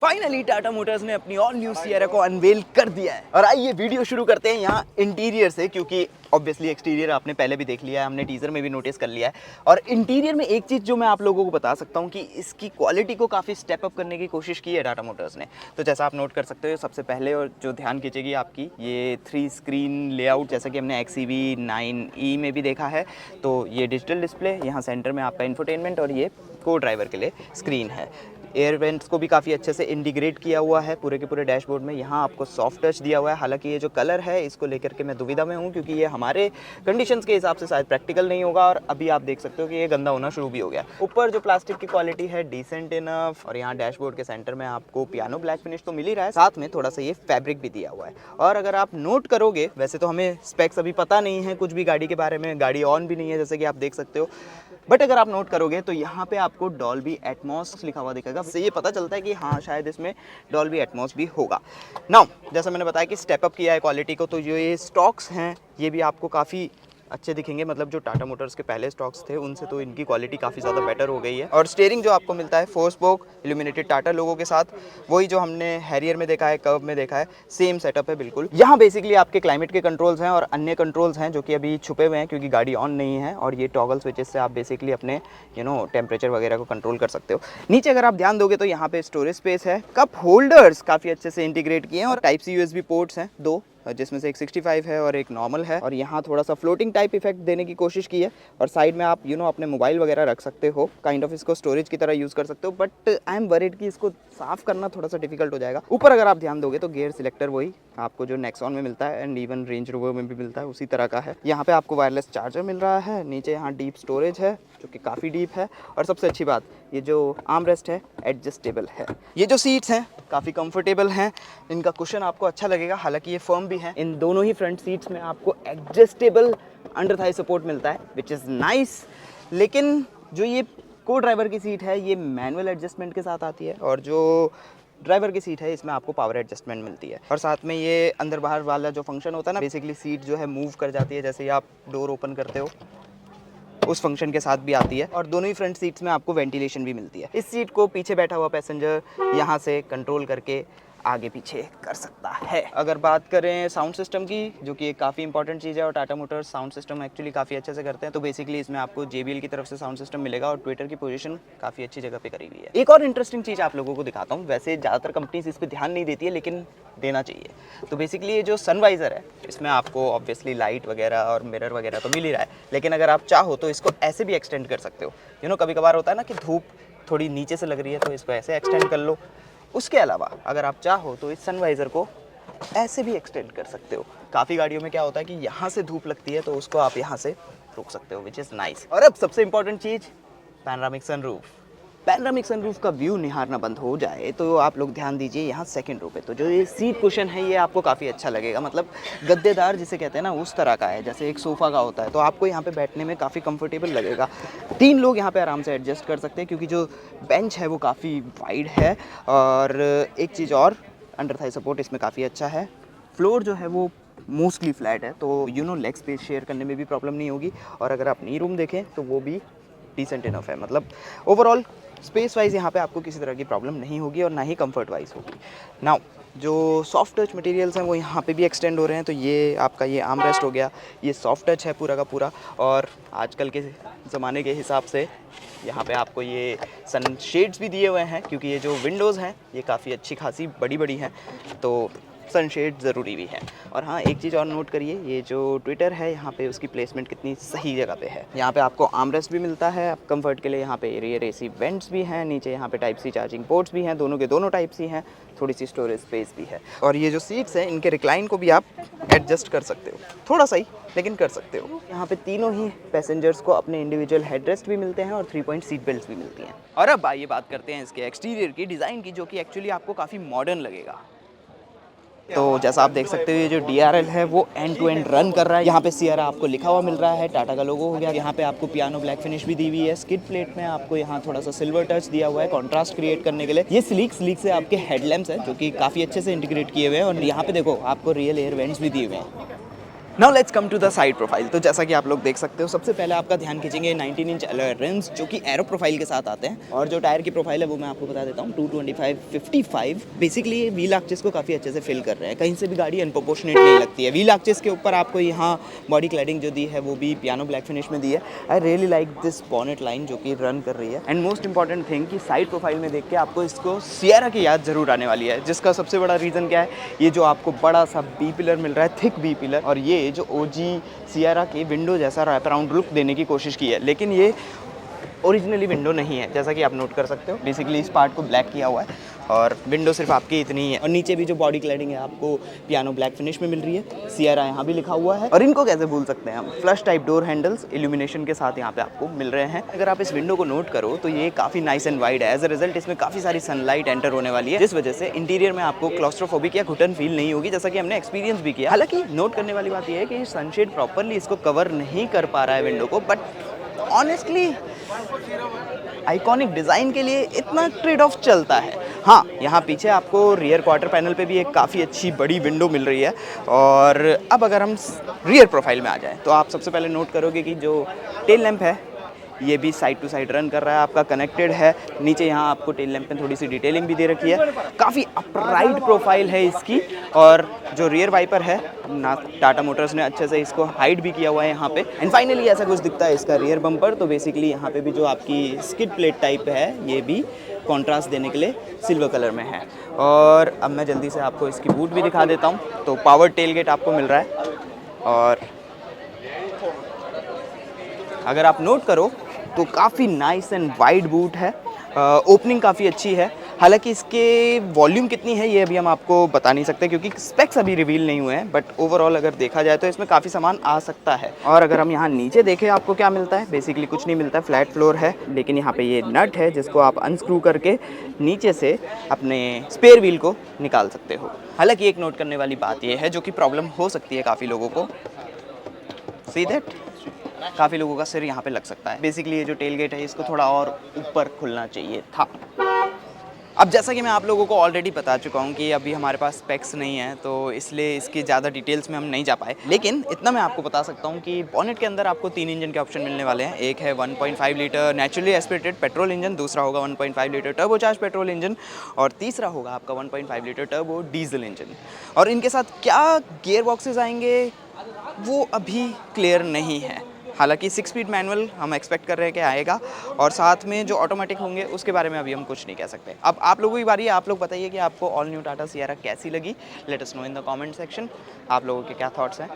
Finally Tata Motors ने अपनी all new Sierra को अनवेल कर दिया है। और आइए वीडियो शुरू करते हैं यहाँ इंटीरियर से, क्योंकि ऑब्वियसली एक्सटीरियर आपने पहले भी देख लिया है, हमने टीजर में भी नोटिस कर लिया है। और इंटीरियर में एक चीज़ जो मैं आप लोगों को बता सकता हूँ कि इसकी क्वालिटी को काफ़ी स्टेप अप करने की कोशिश की है टाटा मोटर्स ने। तो जैसा आप नोट कर सकते हो, सबसे पहले और जो ध्यान खींचेगी आपकी ये 3 स्क्रीन लेआउट, जैसा कि हमने XEV 9e में भी देखा है। तो ये डिजिटल डिस्प्ले, यहाँ सेंटर में आपका इंफोटेनमेंट और ये को ड्राइवर के लिए स्क्रीन है। एयर वेंट्स को भी काफ़ी अच्छे से इंटीग्रेट किया हुआ है पूरे के पूरे डैशबोर्ड में। यहाँ आपको सॉफ्ट टच दिया हुआ है। हालांकि ये जो कलर है इसको लेकर के मैं दुविधा में हूँ, क्योंकि ये हमारे कंडीशंस के हिसाब से शायद प्रैक्टिकल नहीं होगा। और अभी आप देख सकते हो कि ये गंदा होना शुरू भी हो गया। ऊपर जो प्लास्टिक की क्वालिटी है डिसेंट इनफ। और यहाँ डैशबोर्ड के सेंटर में आपको पियानो ब्लैक फिनिश तो मिल ही रहा है, साथ में थोड़ा सा ये फैब्रिक भी दिया हुआ है। और अगर आप नोट करोगे, वैसे तो हमें स्पेक्स अभी पता नहीं है कुछ भी गाड़ी के बारे में, गाड़ी ऑन भी नहीं है जैसे कि आप देख सकते हो, बट अगर आप नोट करोगे तो यहाँ पे आपको डॉल्बी एटमॉस लिखा हुआ दिखेगा। इससे ये पता चलता है कि हाँ शायद इसमें डॉल्बी एटमॉस भी होगा। नाउ जैसा मैंने बताया कि स्टेप अप किया है क्वालिटी को, तो जो ये स्टॉक्स हैं ये भी आपको काफ़ी अच्छे दिखेंगे। मतलब जो टाटा मोटर्स के पहले स्टॉक्स थे उनसे तो इनकी क्वालिटी काफ़ी ज़्यादा बेटर हो गई है। और स्टीयरिंग जो आपको मिलता है 4 स्पोक इल्यूमिनेटेड टाटा लोगों के साथ, वही जो हमने हैरियर में देखा है, कर्व में देखा है, सेम सेटअप है बिल्कुल। यहाँ बेसिकली आपके क्लाइमेट के कंट्रोल्स हैं और अन्य कंट्रोल्स हैं जो कि अभी छुपे हुए हैं क्योंकि गाड़ी ऑन नहीं है। और ये टॉगल स्विचेस से आप बेसिकली अपने टेम्परेचर वगैरह को कंट्रोल कर सकते हो। नीचे अगर आप ध्यान दोगे तो यहाँ पे स्टोरेज स्पेस है, कप होल्डर्स काफ़ी अच्छे से इंटीग्रेट किए हैं और टाइप सी USB पोर्ट्स हैं 2, जिसमें से एक 65 है और एक नॉर्मल है। और यहाँ थोड़ा सा फ्लोटिंग टाइप इफेक्ट देने की कोशिश की है। और साइड में आप अपने मोबाइल वगैरह रख सकते हो, काइंड ऑफ इसको स्टोरेज की तरह यूज़ कर सकते हो। बट आई एम वरीड कि इसको साफ करना थोड़ा सा डिफिकल्ट हो जाएगा। ऊपर अगर आप ध्यान दोगे तो गियर सिलेक्टर वही आपको जो नेक्सॉन में मिलता है एंड इवन रेंज रोवर में भी मिलता है उसी तरह का है। यहाँ पे आपको वायरलेस चार्जर मिल रहा है। नीचे यहाँ डीप स्टोरेज है जो कि काफ़ी डीप है। और सबसे अच्छी बात, ये जो आर्म रेस्ट है एडजस्टेबल है। ये जो सीट्स हैं काफ़ी कंफर्टेबल हैं, इनका कुशन आपको अच्छा लगेगा, हालांकि ये फर्म भी है। इन दोनों ही फ्रंट सीट्स में आपको एडजस्टेबल अंडर थाई सपोर्ट मिलता है विच इज़ नाइस। लेकिन जो ये को ड्राइवर की सीट है ये मैनुअल एडजस्टमेंट के साथ आती है, और जो ड्राइवर की सीट है इसमें आपको पावर एडजस्टमेंट मिलती है। और साथ में ये अंदर बाहर वाला जो फंक्शन होता है ना, बेसिकली सीट जो है मूव कर जाती है जैसे ही आप डोर ओपन करते हो, उस फंक्शन के साथ भी आती है। और दोनों ही फ्रंट सीट्स में आपको वेंटिलेशन भी मिलती है। इस सीट को पीछे बैठा हुआ पैसेंजर यहाँ से कंट्रोल करके आगे पीछे कर सकता है। अगर बात करें साउंड सिस्टम की, जो कि एक काफ़ी इंपॉर्टेंट चीज़ है और Tata Motors sound system actually काफ़ी अच्छे से करते हैं, तो बेसिकली इसमें आपको JBL की तरफ से साउंड सिस्टम मिलेगा और ट्विटर की पोजीशन काफ़ी अच्छी जगह पे करी हुई है। एक और इंटरेस्टिंग चीज़ आप लोगों को दिखाता हूँ। वैसे ज़्यादातर कंपनीज इस पर ध्यान नहीं देती है, लेकिन देना चाहिए। तो बेसिकली ये जो सनवाइज़र है इसमें आपको ऑब्वियसली लाइट वगैरह और मिरर वगैरह तो मिल ही रहा है, लेकिन अगर आप चाहो तो इसको ऐसे भी एक्सटेंड कर सकते हो। कभी कभार होता है ना कि धूप थोड़ी नीचे से लग रही है, तो इसको ऐसे एक्सटेंड कर लो। उसके अलावा अगर आप चाहो तो इस सनवाइज़र को ऐसे भी एक्सटेंड कर सकते हो। काफ़ी गाड़ियों में क्या होता है कि यहाँ से धूप लगती है, तो उसको आप यहाँ से रोक सकते हो, विच इज़ नाइस। और अब सबसे इंपॉर्टेंट चीज़, पैनोरामिक सनरूफ। पैनोरामिक सनरूफ का व्यू निहारना बंद हो जाए तो आप लोग ध्यान दीजिए यहाँ सेकंड रो पे। तो जो ये सीट कुशन है ये आपको काफ़ी अच्छा लगेगा, मतलब गद्देदार जिसे कहते हैं ना, उस तरह का है जैसे एक सोफ़ा का होता है। तो आपको यहाँ पे बैठने में काफ़ी कंफर्टेबल लगेगा। 3 लोग यहाँ पे आराम से एडजस्ट कर सकते हैं क्योंकि जो बेंच है वो काफ़ी वाइड है। और एक चीज़ और, अंडर थाई सपोर्ट इसमें काफ़ी अच्छा है। फ्लोर जो है वो मोस्टली फ्लैट है, तो लेग स्पेस शेयर करने में भी प्रॉब्लम नहीं होगी। और अगर आप नी रूम देखें तो वो भी डिसेंट इनफ है। मतलब ओवरऑल स्पेस वाइज यहाँ पे आपको किसी तरह की प्रॉब्लम नहीं होगी और ना ही कंफर्ट वाइज होगी। नाउ जो सॉफ्ट टच मटेरियल्स हैं वो यहाँ पे भी एक्सटेंड हो रहे हैं। तो ये आपका ये आर्म रेस्ट हो गया, ये सॉफ्ट टच है पूरा का पूरा। और आजकल के ज़माने के हिसाब से यहाँ पे आपको ये सन शेड्स भी दिए हुए हैं, क्योंकि ये जो विंडोज़ हैं ये काफ़ी अच्छी खासी बड़ी बड़ी हैं, तो सनशेड ज़रूरी भी है। और हाँ, एक चीज़ और नोट करिए, ये जो ट्विटर है यहाँ पे उसकी प्लेसमेंट कितनी सही जगह पे है। यहाँ पे आपको आर्मरेस्ट भी मिलता है कंफर्ट के लिए। यहाँ पे रियर AC वेंट्स भी हैं, नीचे यहाँ पे टाइप C चार्जिंग पोर्ट्स भी हैं, दोनों के दोनों टाइप C हैं, थोड़ी सी स्टोरेज स्पेस भी है। और ये जो सीट्स हैं इनके रिक्लाइन को भी आप एडजस्ट कर सकते हो, थोड़ा सा ही लेकिन कर सकते हो। यहाँ पे तीनों ही पैसेंजर्स को अपने इंडिविजुअल हेडरेस्ट भी मिलते हैं और 3 पॉइंट सीट बेल्ट भी मिलती हैं। और अब आइए बात करते हैं इसके एक्सटीरियर की, डिज़ाइन की, जो कि एक्चुअली आपको काफ़ी मॉडर्न लगेगा। तो जैसा आप देख सकते हो ये जो DRL है वो एंड टू एंड रन कर रहा है। यहाँ पे सियरा आपको लिखा हुआ मिल रहा है, टाटा का लोगो हो गया। यहाँ पे आपको पियानो ब्लैक फिनिश भी दी हुई है। स्किड प्लेट में आपको यहाँ थोड़ा सा सिल्वर टच दिया हुआ है कॉन्ट्रास्ट क्रिएट करने के लिए। ये स्लीक से आपके हेडलैम्प्स हैं जो कि काफ़ी अच्छे से इंटीग्रेट किए हुए हैं। और यहाँ पे देखो आपको रियल एयर वेंट्स भी दिए हुए हैं। Now let's come to the side profile. तो जैसा कि आप लोग देख सकते हो, सबसे पहले आपका ध्यान खींचेंगे 19 इंच अलॉय रिम्स जो कि एरो प्रोफाइल के साथ आते हैं। और जो टायर की प्रोफाइल है वो मैं आपको बता देता हूँ 225/55। बेसिकली ये व्हील आर्चेस को काफ़ी अच्छे से फिल कर रहे हैं, कहीं से भी गाड़ी अनप्रोपोर्शनेट नहीं लगती है। व्हील आर्चेस के ऊपर आपको यहाँ बॉडी क्लैडिंग जो दी है वो भी पियानो ब्लैक फिनिश में दी है। I really like this bonnet line जो कि रन कर रही है। एंड मोस्ट इंपॉर्टेंट थिंग कि साइड प्रोफाइल में देख के आपको इसको सियरा की याद जरूर आने वाली है, जिसका सबसे बड़ा रीज़न क्या है, ये जो आपको बड़ा सा बी पिलर मिल रहा है, थिक बी पिलर, और ये जो ओजी सियरा के विंडो जैसा रैप अराउंड लुक देने की कोशिश की है, लेकिन ये ओरिजिनली विंडो नहीं है, जैसा कि आप नोट कर सकते हो। बेसिकली इस पार्ट को ब्लैक किया हुआ है और विंडो सिर्फ आपकी इतनी ही है। और नीचे भी जो बॉडी क्लैडिंग है आपको पियानो ब्लैक फिनिश में मिल रही है, सियरा यहाँ भी लिखा हुआ है। और इनको कैसे भूल सकते हैं हम, flush type door handles illumination के साथ यहाँ पे आपको मिल रहे हैं। अगर आप इस विंडो को नोट करो तो ये काफ़ी नाइस एंड वाइड है। एज अ रिजल्ट इसमें काफ़ी सारी सनलाइट एंटर होने वाली है, जिस वजह से इंटीरियर में आपको क्लॉस्ट्रोफोबिक या घुटन फील नहीं होगी, जैसा कि हमने एक्सपीरियंस भी किया। हालांकि नोट करने वाली बात यह है कि सनशेड प्रॉपरली इसको कवर नहीं कर पा रहा है विंडो को, बट ऑनेस्टली आइकॉनिक डिज़ाइन के लिए इतना ट्रेड ऑफ चलता है। हाँ, यहाँ पीछे आपको रियर क्वार्टर पैनल पे भी एक काफ़ी अच्छी बड़ी विंडो मिल रही है। और अब अगर हम रियर प्रोफाइल में आ जाएं तो आप सबसे पहले नोट करोगे कि जो टेल लैंप है ये भी साइड टू साइड रन कर रहा है, आपका कनेक्टेड है। नीचे यहाँ आपको टेल लैंप में थोड़ी सी डिटेलिंग भी दे रखी है, काफ़ी अपराइट प्रोफाइल है इसकी। और जो रियर वाइपर है ना, टाटा मोटर्स ने अच्छे से इसको हाइड भी किया हुआ है यहाँ पे। एंड फाइनली ऐसा कुछ दिखता है इसका रियर बम्पर। तो बेसिकली यहाँ पे भी जो आपकी स्किड प्लेट टाइप है ये भी कॉन्ट्रास्ट देने के लिए सिल्वर कलर में है। और अब मैं जल्दी से आपको इसकी बूट भी दिखा देता हूँ। तो पावर टेल गेट आपको मिल रहा है, और अगर आप नोट करो तो काफ़ी नाइस एंड वाइड बूट है। ओपनिंग काफ़ी अच्छी है। हालांकि इसके वॉल्यूम कितनी है ये अभी हम आपको बता नहीं सकते क्योंकि स्पेक्स अभी रिवील नहीं हुए हैं, बट ओवरऑल अगर देखा जाए तो इसमें काफ़ी सामान आ सकता है। और अगर हम यहाँ नीचे देखें आपको क्या मिलता है, बेसिकली कुछ नहीं मिलता है, फ्लैट फ्लोर है। लेकिन यहाँ पे ये नट है जिसको आप अनस्क्रू करके नीचे से अपने स्पेयर व्हील को निकाल सकते हो। हालांकि एक नोट करने वाली बात ये है जो कि प्रॉब्लम हो सकती है काफ़ी लोगों को, सी दैट काफ़ी लोगों का सिर यहाँ पे लग सकता है। बेसिकली ये जो टेल गेट है इसको थोड़ा और ऊपर खुलना चाहिए था। अब जैसा कि मैं आप लोगों को ऑलरेडी बता चुका हूँ कि अभी हमारे पास स्पेक्स नहीं है, तो इसलिए इसकी ज़्यादा डिटेल्स में हम नहीं जा पाए। लेकिन इतना मैं आपको बता सकता हूँ कि बॉनेट के अंदर आपको 3 इंजन के ऑप्शन मिलने वाले हैं। एक है 1.5 litre naturally aspirated petrol engine, दूसरा होगा 1.5 लीटर टर्बोचार्ज पेट्रोल इंजन, और तीसरा होगा आपका 1.5 लीटर टर्बो डीजल इंजन। और इनके साथ क्या गियर बॉक्सेस आएंगे वो अभी क्लियर नहीं है। हालांकि 6 स्पीड मैनुअल हम एक्सपेक्ट कर रहे हैं कि आएगा, और साथ में जो ऑटोमेटिक होंगे उसके बारे में अभी हम कुछ नहीं कह सकते। अब आप लोगों की बारी है, आप लोग बताइए कि आपको ऑल न्यू टाटा सियरा कैसी लगी। Let us know in the comment section, आप लोगों के क्या थॉट्स हैं।